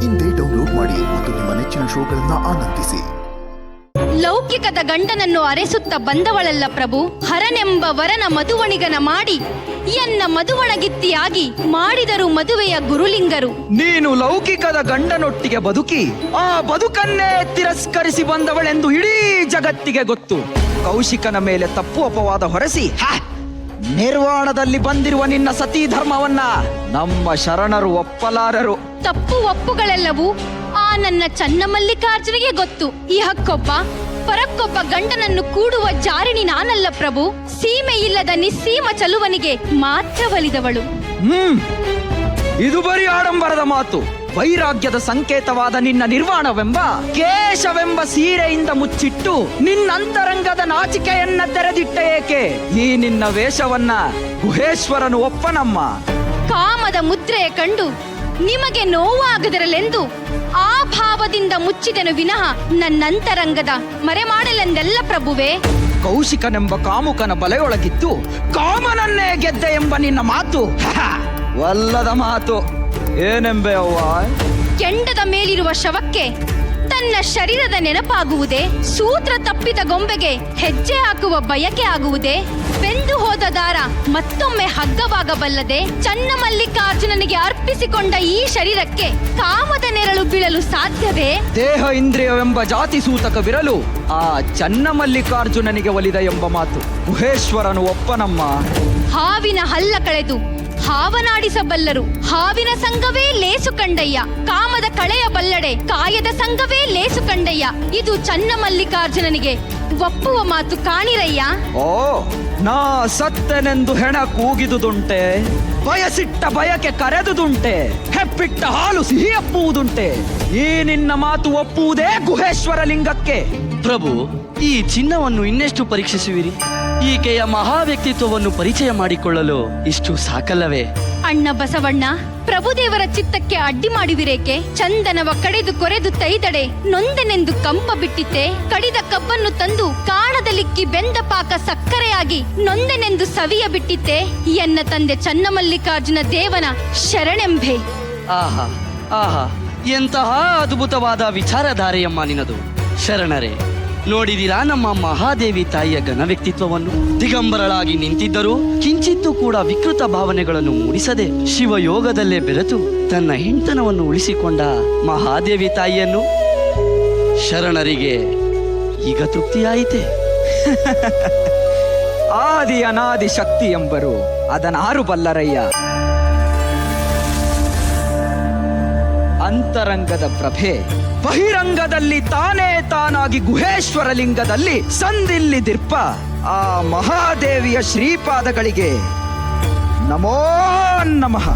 ಇಂದೇ ಡೌನ್ಲೋಡ್ ಮಾಡಿ ಮತ್ತು ನಿಮ್ಮ ನೆಚ್ಚಿನ ಶೋಗಳನ್ನ ಆನಂದಿಸಿ. ಲೌಕಿಕದ ಗಂಡನನ್ನು ಅರೆಸುತ್ತ ಬಂದವಳಲ್ಲ ಪ್ರಭು, ಹರನೆಂಬ ವರನ ಮದುವಣಿಗನ ಮಾಡಿ ಎನ್ನ ಮದುವಣಗಿತ್ತಿಯಾಗಿ ಮಾಡಿದರು ಮದುವೆಯ ಗುರುಲಿಂಗರು. ನೀನು ಲೌಕಿಕದ ಗಂಡನೊಟ್ಟಿಗೆ ಬದುಕಿ ಆ ಬದುಕನ್ನೇ ತಿರಸ್ಕರಿಸಿ ಬಂದವಳೆಂದು ಇಡೀ ಜಗತ್ತಿಗೆ ಗೊತ್ತು. ಕೌಶಿಕನ ಮೇಲೆ ತಪ್ಪು ಅಪವಾದ ಹೊರಸಿ ನಿರ್ವಾಣದಲ್ಲಿ ಬಂದಿರುವ ನಿನ್ನ ಸತೀ ಧರ್ಮವನ್ನ ನಮ್ಮ ಶರಣರು ಒಪ್ಪಲಾರರು. ತಪ್ಪು ಒಪ್ಪುಗಳೆಲ್ಲವೂ ಆ ನನ್ನ ಚನ್ನಮಲ್ಲಿಕಾರ್ಜುನಿಗೆ ಗೊತ್ತು. ಈ ಹಕ್ಕೊಬ್ಬ ಪರಕ್ಕೊಬ್ಬ ಗಂಡನನ್ನು ಕೂಡುವ ಜಾರಿಣಿ ನಾನಲ್ಲ ಪ್ರಭು, ಸೀಮೆ ಇಲ್ಲದ ನಿಸ್ಸೀಮ ಚಲುವನಿಗೆ ಮಾತ್ರ ಒಲಿದವಳು. ಇದು ಬರೀ ಆಡಂಬರದ ಮಾತು. ವೈರಾಗ್ಯದ ಸಂಕೇತವಾದ ನಿನ್ನ ನಿರ್ವಾಣವೆಂಬ ಕೇಶವೆಂಬ ಸೀರೆಯಿಂದ ಮುಚ್ಚಿಟ್ಟು ನಿನ್ನಂತರಂಗದ ನಾಚಿಕೆಯನ್ನ ತೆರೆದಿಟ್ಟ ಏಕೆ? ಈ ನಿನ್ನ ವೇಷವನ್ನ ಗುಹೇಶ್ವರನು ಒಪ್ಪನಮ್ಮ. ಕಾಮದ ಮುದ್ರೆಯ ಕಂಡು ನಿಮಗೆ ನೋವಾಗದಿರಲೆಂದು ಆ ಭಾವದಿಂದ ಮುಚ್ಚಿದೆನು ವಿನಃ ನನ್ನಂತರಂಗದ ಮರೆ ಮಾಡಲೆಂದೆಲ್ಲ ಪ್ರಭುವೆ. ಕೌಶಿಕನೆಂಬ ಕಾಮುಕನ ಬಲೆಯೊಳಗಿದ್ದು ಕಾಮನನ್ನೇ ಗೆದ್ದೆ ಎಂಬ ನಿನ್ನ ಮಾತು ವಲ್ಲದ ಮಾತು. ಏನೆಂಬೆ ಅವ್ವ? ಕೆಂಡದ ಮೇಲಿರುವ ಶವಕ್ಕೆ ತನ್ನ ಶರೀರದ ನೆನಪಾಗುವುದೇ? ಸೂತ್ರ ತಪ್ಪಿದ ಗೊಂಬೆಗೆ ಹೆಜ್ಜೆ ಹಾಕುವ ಬಯಕೆ ಆಗುವುದೇ? ಬೆಂದು ಹೋದ ದಾರ ಮತ್ತೊಮ್ಮೆ ಹಗ್ಗವಾಗಬಲ್ಲದೆ? ಚನ್ನಮಲ್ಲಿಕಾರ್ಜುನನಿಗೆ ಅರ್ಪಿಸಿಕೊಂಡ ಈ ಶರೀರಕ್ಕೆ ಕಾಮದ ನೆರಳು ಬೀಳಲು ಸಾಧ್ಯವೇ? ದೇಹ ಇಂದ್ರಿಯವೆಂಬ ಜಾತಿ ಸೂತಕವಿರಲು ಆ ಚನ್ನಮಲ್ಲಿಕಾರ್ಜುನನಿಗೆ ಒಲಿದ ಎಂಬ ಮಾತು ಗುಹೇಶ್ವರನು ಒಪ್ಪನಮ್ಮ. ಹಾವಿನ ಹಲ್ಲ ಕಳೆದು ಹಾವನಾಡಿಸಬಲ್ಲರು, ಹಾವಿನ ಸಂಘವೇ ಲೇಸು ಕಂಡಯ್ಯ. ಕಾಮದ ಕಳೆಯ ಬಲ್ಲಡೆ ಕಾಯದ ಸಂಘವೇ ಲೇಸು ಕಂಡಯ್ಯ. ಇದು ಚನ್ನಮಲ್ಲಿಕಾರ್ಜುನನಿಗೆ ಒಪ್ಪುವ ಮಾತು ಕಾಣಿರಯ್ಯ. ಓ, ನಾ ಸತ್ತೆನೆಂದು ಹೆಣ ಕೂಗಿದುದುಂಟೆ, ಬಯಸಿಟ್ಟ ಬಯಕೆ ಕರೆದುದುಂಟೆ, ಹೆಪ್ಪಿಟ್ಟ ಹಾಲು ಸಿಹಿ ಅಪ್ಪುವುದುಂಟೆ. ಈ ನಿನ್ನ ಮಾತು ಒಪ್ಪುವುದೇ ಗುಹೇಶ್ವರ ಲಿಂಗಕ್ಕೆ. ಪ್ರಭು, ಈ ಚಿನ್ನವನ್ನು ಇನ್ನೆಷ್ಟು ಪರೀಕ್ಷಿಸುವಿರಿ? ಈಕೆಯ ಮಹಾ ವ್ಯಕ್ತಿತ್ವವನ್ನು ಪರಿಚಯ ಮಾಡಿಕೊಳ್ಳಲು ಇಷ್ಟು ಸಾಕಲ್ಲವೇ? ಅಣ್ಣ ಬಸವಣ್ಣ, ಪ್ರಭುದೇವರ ಚಿತ್ತಕ್ಕೆ ಅಡ್ಡಿ ಮಾಡುವಿರೇಕೆ? ಚಂದನವ ಕಡೆದು ಕೊರೆದು ತೈದಡೆ ನೊಂದನೆಂದು ಕಂಪ ಬಿಟ್ಟಿತ್ತೆ. ಕಡಿದ ಕಬ್ಬನ್ನು ತಂದು ಕಾಣದಲಿಕ್ಕಿ ಬೆಂದ ಪಾಕ ಸಕ್ಕರೆಯಾಗಿ ನೊಂದನೆಂದು ಸವಿಯ ಬಿಟ್ಟಿತ್ತೆ. ಎನ್ನ ತಂದೆ ಚನ್ನಮಲ್ಲಿಕಾರ್ಜುನ ದೇವನ ಶರಣೆಂಬೆ. ಆಹಾ ಆಹಾ, ಎಂತಹ ಅದ್ಭುತವಾದ ವಿಚಾರಧಾರೆಯಮ್ಮ ನಿನದು. ಶರಣರೇ, ನೋಡಿದಿರಾ ನಮ್ಮ ಮಹಾದೇವಿ ತಾಯಿಯ ಘನ ವ್ಯಕ್ತಿತ್ವವನ್ನು? ದಿಗಂಬರಳಾಗಿ ನಿಂತಿದ್ದರೂ ಕಿಂಚಿತ್ತೂ ಕೂಡ ವಿಕೃತ ಭಾವನೆಗಳನ್ನು ಮೂಡಿಸದೆ ಶಿವಯೋಗದಲ್ಲೇ ಬೆರೆತು ತನ್ನ ಹೆಂಡತನವನ್ನು ಉಳಿಸಿಕೊಂಡ ಮಹಾದೇವಿ ತಾಯಿಯನ್ನು ಶರಣರಿಗೆ ಈಗ ತೃಪ್ತಿಯಾಯಿತೆ. ಆದಿ ಅನಾದಿ ಶಕ್ತಿ ಎಂಬರು ಅದನಾರು ಬಲ್ಲರಯ್ಯ. ಅಂತರಂಗದ ಪ್ರಭೆ ಬಹಿರಂಗದಲ್ಲಿ ತಾನೇ ತಾನಾಗಿ ಗುಹೇಶ್ವರ ಲಿಂಗದಲ್ಲಿ ಸಂದಿಲ್ಲಿ ದಿರ್ಪ ಆ ಮಹಾದೇವಿಯ ಶ್ರೀಪಾದಗಳಿಗೆ ನಮೋ ನಮಃ.